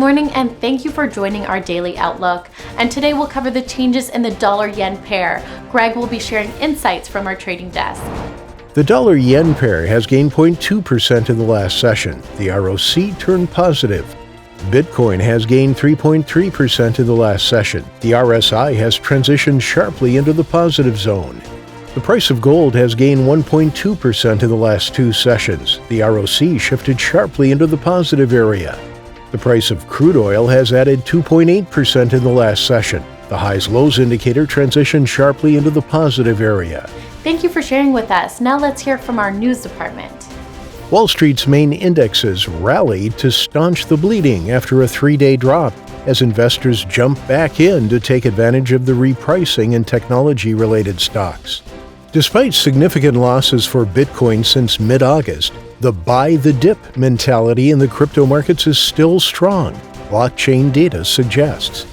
morning and thank you for joining our daily outlook. And today we'll cover the changes in the dollar-yen pair. Greg will be sharing insights from our trading desk. The dollar-yen pair has gained 0.2% in the last session. The ROC turned positive. Bitcoin has gained 3.3% in the last session. The RSI has transitioned sharply into the positive zone. The price of gold has gained 1.2% in the last two sessions. The ROC shifted sharply into the positive area. The price of crude oil has added 2.8% in the last session. The highs-lows indicator transitioned sharply into the positive area. Thank you for sharing with us. Now let's hear from our news department. Wall Street's main indexes rallied to staunch the bleeding after a three-day drop as investors jump back in to take advantage of the repricing in technology-related stocks. Despite significant losses for Bitcoin since mid-August, the buy-the-dip mentality in the crypto markets is still strong, blockchain data suggests.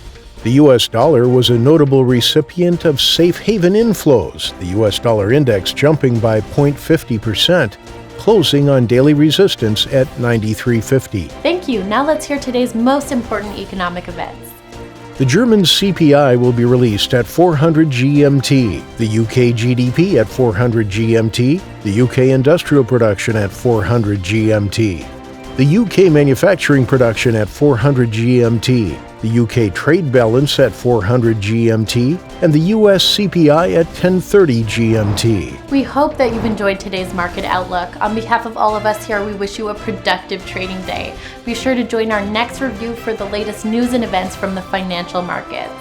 The U.S. dollar was a notable recipient of safe haven inflows, the U.S. dollar index jumping by 0.50%, closing on daily resistance at 93.50. Thank you. Now let's hear today's most important economic events. The German CPI will be released at 400 GMT, the UK GDP at 400 GMT, the UK industrial production at 400 GMT, the UK manufacturing production at 400 GMT, the UK trade balance at 400 GMT, and the US CPI at 1030 GMT. We hope that you've enjoyed today's market outlook. On behalf of all of us here, we wish you a productive trading day. Be sure to join our next review for the latest news and events from the financial markets.